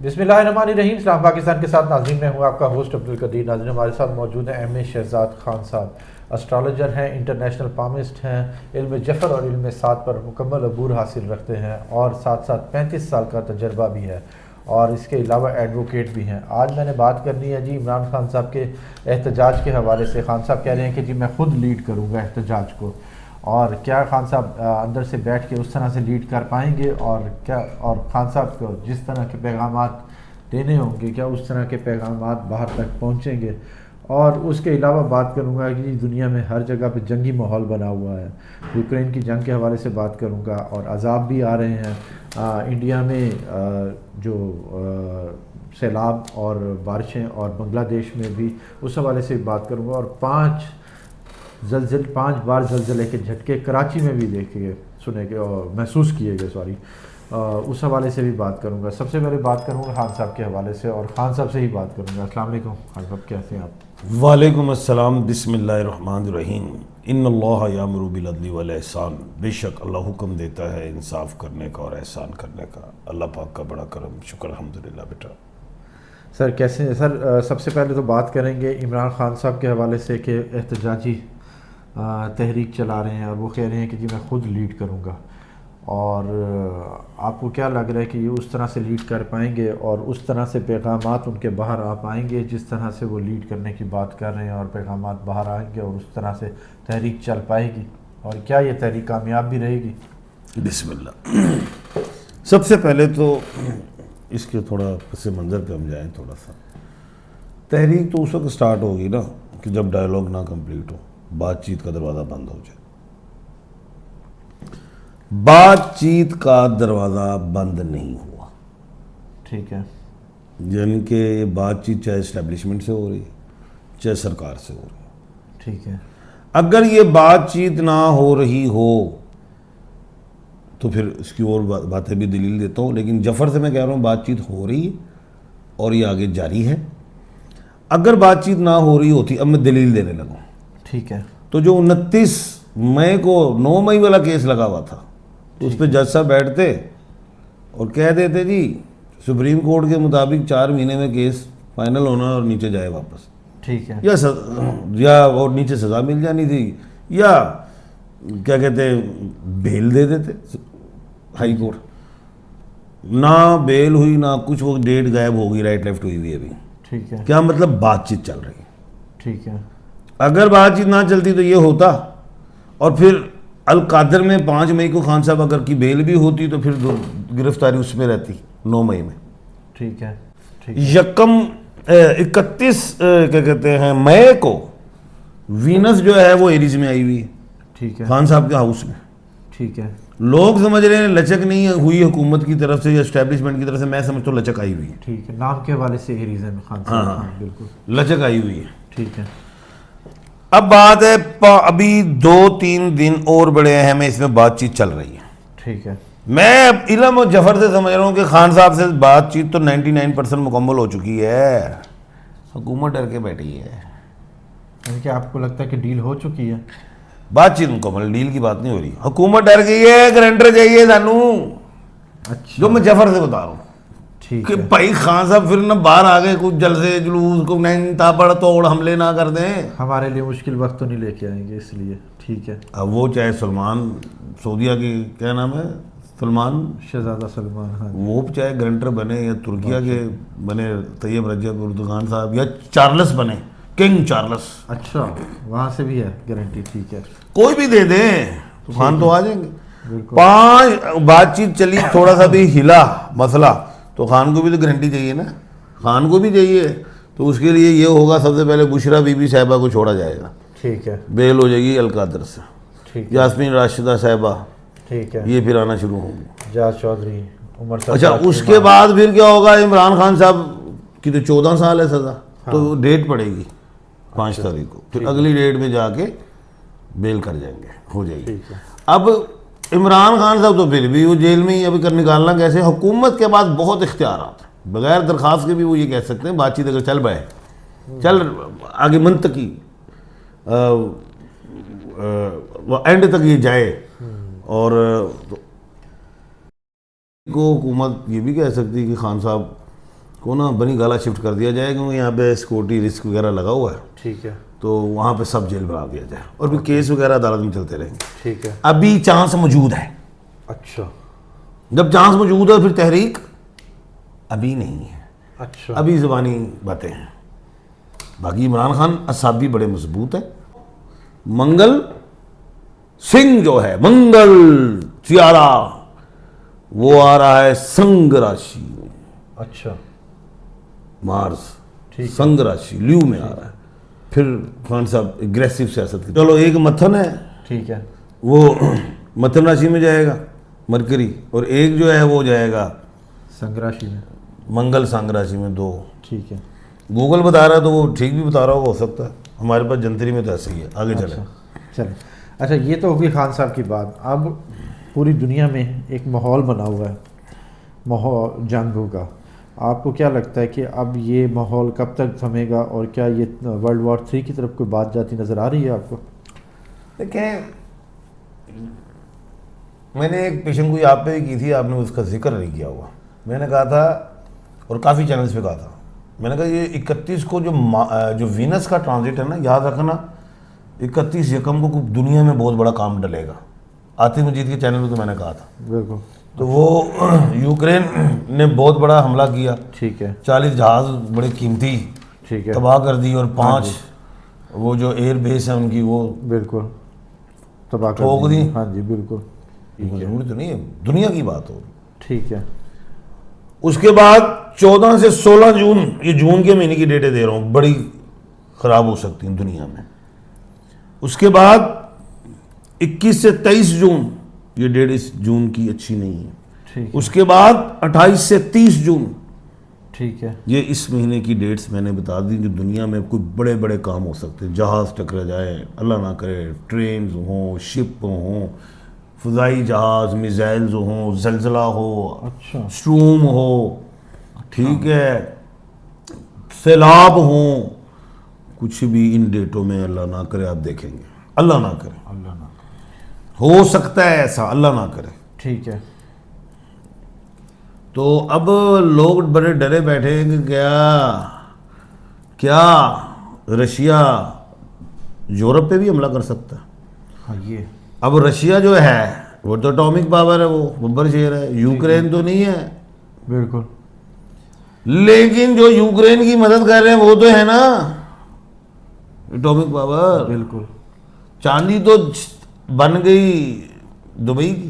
بسم اللہ الرحمن الرحیم. اسلام پاکستان کے ساتھ ناظرین میں ہوں آپ کا ہوسٹ عبدالقدیر. ناظرین ہمارے ساتھ موجود ہیں ایم اے شہزاد خان صاحب. اسٹرالوجر ہیں, انٹرنیشنل پامسٹ ہیں, علم جفر اور علم سات پر مکمل عبور حاصل رکھتے ہیں اور ساتھ ساتھ 35 سال کا تجربہ بھی ہے اور اس کے علاوہ ایڈوکیٹ بھی ہیں. آج میں نے بات کرنی ہے جی عمران خان صاحب کے احتجاج کے حوالے سے. خان صاحب کہہ رہے ہیں کہ جی میں خود لیڈ کروں گا احتجاج کو, اور کیا خان صاحب اندر سے بیٹھ کے اس طرح سے لیڈ کر پائیں گے, اور کیا اور خان صاحب کو جس طرح کے پیغامات دینے ہوں گے کیا اس طرح کے پیغامات باہر تک پہنچیں گے. اور اس کے علاوہ بات کروں گا کہ دنیا میں ہر جگہ پہ جنگی ماحول بنا ہوا ہے, یوکرین کی جنگ کے حوالے سے بات کروں گا, اور عذاب بھی آ رہے ہیں انڈیا میں جو سیلاب اور بارشیں, اور بنگلہ دیش میں بھی اس حوالے سے بات کروں گا, اور 5 بار زلزلے کے جھٹکے کراچی میں بھی دیکھے گئے, سنے گئے اور محسوس کیے گئے اس حوالے سے بھی بات کروں گا. سب سے پہلے بات کروں گا خان صاحب کے حوالے سے, اور خان صاحب سے ہی بات کروں گا. السلام علیکم خان صاحب, کیسے ہیں آپ؟ وعلیکم السلام. بسم اللہ الرحمن الرحیم. ان اللہ یامر بالعدل والاحسان. بے شک اللہ حکم دیتا ہے انصاف کرنے کا اور احسان کرنے کا. اللہ پاک کا بڑا کرم, شکر الحمدللہ. بیٹا سر کیسے ہیں سر؟ سب سے پہلے تو بات کریں گے عمران خان صاحب کے حوالے سے کہ احتجاجی تحریک چلا رہے ہیں اور وہ کہہ رہے ہیں کہ جی میں خود لیڈ کروں گا, اور آپ کو کیا لگ رہا ہے کہ یہ اس طرح سے لیڈ کر پائیں گے اور اس طرح سے پیغامات ان کے باہر آ پائیں گے جس طرح سے وہ لیڈ کرنے کی بات کر رہے ہیں, اور پیغامات باہر آئیں گے اور اس طرح سے تحریک چل پائے گی, اور کیا یہ تحریک کامیاب بھی رہے گی؟ بسم اللہ. سب سے پہلے تو اس کے تھوڑا پس منظر پہ ہم جائیں. تھوڑا سا تحریک تو اس وقت سٹارٹ ہوگی نا کہ جب ڈائلاگ نہ کمپلیٹ ہو, بات چیت کا دروازہ بند ہو جائے. بات چیت کا دروازہ بند نہیں ہوا, ٹھیک ہے, یعنی کہ بات چیت چاہے اسٹیبلشمنٹ سے ہو رہی ہے چاہے سرکار سے ہو رہی ہے. ٹھیک ہے. اگر یہ بات چیت نہ ہو رہی ہو تو پھر اس کی اور باتیں بھی دلیل دیتا ہوں, لیکن جفر سے میں کہہ رہا ہوں بات چیت ہو رہی ہے اور یہ آگے جاری ہے. اگر بات چیت نہ ہو رہی ہوتی, اب میں دلیل دینے لگوں. ٹھیک ہے. تو جو 29 مئی کو 9 مئی والا کیس لگا ہوا تھا, اس پہ جج صاحب بیٹھتے اور کہہ دیتے جی سپریم کورٹ کے مطابق 4 مہینے میں کیس فائنل ہونا اور نیچے جائے واپس. ٹھیک ہے. یا اور نیچے سزا مل جانی تھی, یا کیا کہتے ہیں بیل دے دیتے ہائی کورٹ. نہ بیل ہوئی نہ کچھ, وہ ڈیٹ غائب ہو گئی, رائٹ لیفٹ ہوئی ہوئی ابھی. ٹھیک ہے. کیا مطلب بات چیت چل رہی ہے. ٹھیک ہے. اگر بات چیت نہ چلتی تو یہ ہوتا, اور پھر القادر میں 5 مئی کو خان صاحب اگر کی بیل بھی ہوتی تو پھر گرفتاری اس میں رہتی 9 مئی میں. ٹھیک ہے. 31 کیا کہتے ہیں مئی کو وینس جو ہے وہ ایریز میں آئی ہوئی ہے. ٹھیک ہے. خان صاحب کے ہاؤس میں. ٹھیک ہے. لوگ سمجھ رہے ہیں لچک نہیں ہوئی حکومت کی طرف سے یا اسٹیبلشمنٹ کی طرف سے, میں سمجھتا ہوں لچک آئی ہوئی ہے. ٹھیک ہے. نام کے حوالے سے یہ ریزن خان صاحب. ہاں بالکل لچک آئی ہوئی ہے. ٹھیک ہے. اب بات ہے ابھی 2-3 دن اور بڑے اہم ہیں, اس میں بات چیت چل رہی ہے. ٹھیک ہے. میں علم اور جفر سے سمجھ رہا ہوں کہ خان صاحب سے بات چیت تو 99% مکمل ہو چکی ہے. حکومت ڈر کے بیٹھی ہے. یعنی کہ آپ کو لگتا ہے کہ ڈیل ہو چکی ہے؟ بات چیت مکمل, ڈیل کی بات نہیں ہو رہی. حکومت ڈر گئی ہے, گرنٹر چاہیے سانو. اچھا. جو میں جفر سے بتا رہا ہوں ٹھیک کہ ہے. بھائی خان صاحب پھر نہ باہر آ گئے کچھ جلسے جلوس کو نہیں تاپڑ توڑ حملے نہ کر دیں. ہمارے لیے مشکل وقت تو نہیں لے کے آئیں گے اس لیے. ٹھیک ہے. اب وہ چاہے سلمان سعودیہ کی کیا نام ہے, سلمان شہزادہ سلمان, ہاں وہ چاہے گرنٹر بنے, یا ترکیہ کے بنے طیب رجب اردگان صاحب, یا چارلس بنے, کنگ چارلس. اچھا وہاں سے بھی ہے گارنٹی. ٹھیک ہے. کوئی بھی دے دیں تو خان تو آ جائیں گے. بالکل. 5 بات چیت چلی, تھوڑا سا بھی ہلا مسئلہ تو خان کو بھی تو گارنٹی چاہیے نا. خان کو بھی چاہیے, تو اس کے لیے یہ ہوگا سب سے پہلے بشرا بی بی صاحبہ کو چھوڑا جائے گا. ٹھیک ہے. بیل ہو جائے گی القادر سے. ٹھیک ہے. یاسمین راشدہ صاحبہ, ٹھیک ہے. یہ پھر آنا شروع ہوں گے. جاز چودھری, عمر صاحب. اچھا اس کے بعد پھر کیا ہوگا, عمران خان صاحب کی تو 14 سال ہے سزا, تو ڈیٹ پڑے گی 5 تاریخ کو, پھر اگلی ڈیٹ میں جا کے بیل کر جائیں گے, ہو جائے گی. اب عمران خان صاحب تو پھر بھی وہ جیل میں ہی, ابھی کر نکالنا کیسے. حکومت کے پاس بہت اختیارات ہیں, بغیر درخواست کے بھی وہ یہ کہہ سکتے ہیں بات چیت اگر چل پائے, چل آگے منطقی وہ اینڈ تک یہ جائے. اور کو حکومت یہ بھی کہہ سکتی ہے کہ خان صاحب کو نا بنی گالا شفٹ کر دیا جائے کیونکہ یہاں پہ سیکورٹی رسک وغیرہ لگا ہوا ہے, ٹھیک ہے, تو وہاں پہ سب جیل بنا دیا جائے اور پھر کیس وغیرہ عدالت میں چلتے رہیں گے. ٹھیک ہے, ابھی چانس موجود ہے. اچھا, جب چانس موجود ہے پھر تحریک ابھی نہیں ہے, اچھا, ابھی زبانی باتیں ہیں. باقی عمران خان اعصابی بڑے مضبوط ہے. منگل سنگھ جو ہے, منگل سیارہ, وہ آ رہا ہے سنگ راشی میں, اچھا, مارس ٹھیک ہے, سنگ راشی لیو میں آ رہا ہے. پھر خان صاحب اگریسو سیاست کی, چلو ایک متھن ہے ٹھیک ہے, وہ متھن راشی میں جائے گا مرکری, اور ایک جو ہے وہ جائے گا سنگ راشی میں, منگل سنگ راشی میں. دو ٹھیک ہے, گوگل بتا رہا ہے تو وہ ٹھیک بھی بتا رہا ہو سکتا ہے, ہمارے پاس جنتری میں تو ایسے ہی ہے. آگے چلیں. چلیں. اچھا, یہ تو ہوگی خان صاحب کی بات. اب پوری دنیا میں ایک ماحول بنا ہوا ہے, ماحول جنگوں کا. آپ کو کیا لگتا ہے کہ اب یہ ماحول کب تک تھمے گا, اور کیا یہ ورلڈ وار 3 کی طرف کوئی بات جاتی نظر آ رہی ہے آپ کو؟ دیکھیں, میں نے ایک پیشن گوئی آپ پہ بھی کی تھی, آپ نے اس کا ذکر نہیں کیا ہوا. میں نے کہا تھا, اور کافی چینلز پہ کہا تھا, میں نے کہا یہ 31 کو جو وینس کا ٹرانزٹ ہے نا, یاد رکھنا 31 یکم کو دنیا میں بہت بڑا کام ڈلے گا. عاطف مجید کے چینل پہ تو میں نے کہا تھا. بالکل. تو وہ یوکرین نے بہت بڑا حملہ کیا, ٹھیک ہے, 40 جہاز بڑے قیمتی ٹھیک ہے, تباہ کر دی, اور 5 وہ جو ایئر بیس ہیں ان کی وہ بالکل تباہ کر ٹھوک دی. ہاں جی, بالکل. ضروری تو نہیں ہے, دنیا کی بات ہو. ٹھیک ہے. اس کے بعد 14 سے 16 جون, یہ جون کے مہینے کی ڈیٹیں دے رہا ہوں, بڑی خراب ہو سکتی ہیں دنیا میں. اس کے بعد 21 سے 23 جون, یہ ڈیٹ اس جون کی اچھی نہیں ہے. ٹھیک, اس کے بعد 28 سے 30 جون, ٹھیک ہے, یہ اس مہینے کی ڈیٹس میں نے بتا دی جو دنیا میں کوئی بڑے بڑے کام ہو سکتے ہیں. جہاز ٹکرا جائے, اللہ نہ کرے, ٹرینز ہوں, شپ ہوں, فضائی جہاز, میزائلز ہوں, زلزلہ ہو, اچھا, اسٹروم ہو, ٹھیک ہے, سیلاب ہوں, کچھ بھی ان ڈیٹوں میں اللہ نہ کرے آپ دیکھیں گے. اللہ نہ کرے, اللہ نہ, ہو سکتا ہے ایسا, اللہ نہ کرے. ٹھیک ہے. تو اب لوگ بڑے ڈرے بیٹھے ہیں کہ کیا رشیا یورپ پہ بھی حملہ کر سکتا ہے. ہاں, یہ اب رشیا جو ہے وہ تو اٹامک پاور ہے, وہ ببر شیر ہے. یوکرین تو نہیں ہے, بالکل, لیکن جو یوکرین کی مدد کر رہے ہیں وہ تو ہے نا اٹامک پاور. بالکل. چاندی تو بن گئی دبئی کی,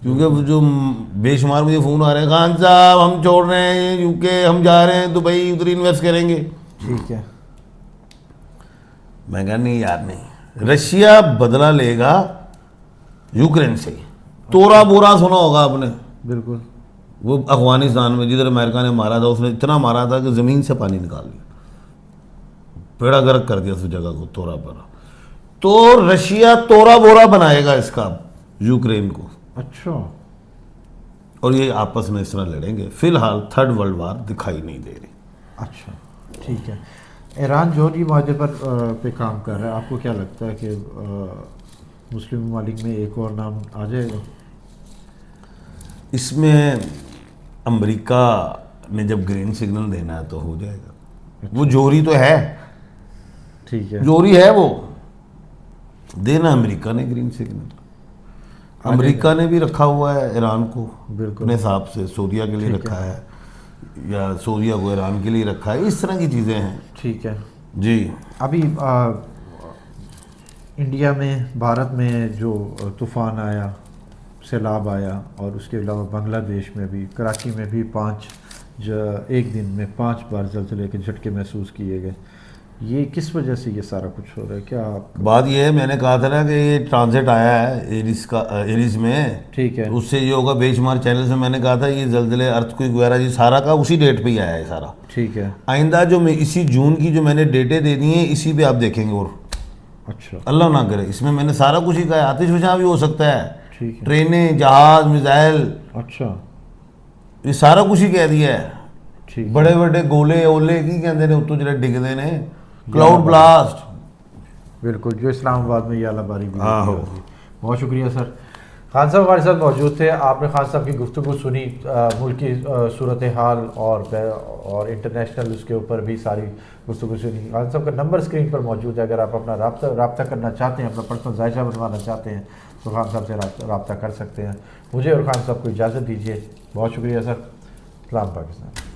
کیونکہ جو بے شمار مجھے فون آ رہے ہیں, خان صاحب ہم چھوڑ رہے ہیں یوکے, ہم جا رہے ہیں دبئی, ادھر انویسٹ کریں گے. ٹھیک ہے. میں کہا نہیں یار, نہیں, رشیا بدلہ لے گا یوکرین سے. تورا بورا سنا ہوگا آپ نے, بالکل, وہ افغانستان میں جدھر امریکہ نے مارا تھا, اس نے اتنا مارا تھا کہ زمین سے پانی نکال دیا, پیڑا گرک کر دیا اس جگہ کو, تورا بورا. تو رشیا تورا بورا بنائے گا اس کا یوکرین کو. اچھا, اور یہ آپس میں اس طرح لڑیں گے. فی الحال 3rd ورلڈ وار دکھائی نہیں دے رہی. اچھا, ٹھیک ہے. ایران جوہری معاہدے پر پہ کام کر رہا ہے, آپ کو کیا لگتا ہے کہ مسلم ممالک میں ایک اور نام آ جائے گا؟ اس میں امریکہ نے جب گرین سگنل دینا ہے تو ہو جائے گا. وہ جوہری تو ہے, ٹھیک ہے, جوہری ہے, وہ دینا امریکہ نے گرین سگنل. امریکہ نے بھی رکھا ہوا ہے ایران کو بالکل اپنے حساب سے, سوریا کے لیے رکھا ہے, یا سوریا کو ایران کے لیے رکھا ہے. اس طرح کی چیزیں ہیں. ٹھیک ہے. جی, ابھی انڈیا میں, بھارت میں جو طوفان آیا, سیلاب آیا, اور اس کے علاوہ بنگلہ دیش میں بھی, کراچی میں بھی ایک دن میں 5 بار زلزلے کے جھٹکے محسوس کیے گئے. یہ کس وجہ سے یہ سارا کچھ ہو رہا ہے؟ کیا بات یہ ہے, میں نے کہا تھا نا کہ یہ ٹرانزٹ آیا ہے ایریز میں, ٹھیک ہے, اس سے یہ ہوگا. بے شمار چینل سے میں نے کہا تھا یہ زلزلے, ارتھ کوئک وغیرہ جی سارا کا اسی ڈیٹ پہ ہی آیا ہے سارا. ٹھیک ہے. آئندہ جو میں اسی جون کی جو میں نے ڈیٹیں دے دی ہیں, اسی پہ آپ دیکھیں گے. اور اچھا, اللہ نہ کرے, اس میں نے سارا کچھ ہی کہا ہے. آتش فشاں بھی ہو سکتا ہے, ٹھیک ہے, ٹرینیں, جہاز, میزائل, اچھا, یہ سارا کچھ ہی کہہ دیا ہے. ٹھیک, بڑے بڑے گولے اولے کی کہتے ہیں اتو جڑے ڈگتے ہیں, کلاؤڈ بلاسٹ. بالکل, جو اسلام آباد میں یہ اللہ باری بھی. ہاں, ہو. بہت شکریہ سر. خان صاحب ہمارے ساتھ موجود تھے. آپ نے خان صاحب کی گفتگو سنی, ملک کی صورتحال اور انٹرنیشنل اس کے اوپر بھی ساری گفتگو سنی. خان صاحب کا نمبر اسکرین پر موجود ہے, اگر آپ اپنا رابطہ کرنا چاہتے ہیں, اپنا پرسنل ذائقہ بنوانا چاہتے ہیں تو خان صاحب سے رابطہ کر سکتے ہیں. مجھے اور خان صاحب کو اجازت دیجیے. بہت شکریہ سر. سلام پاکستان.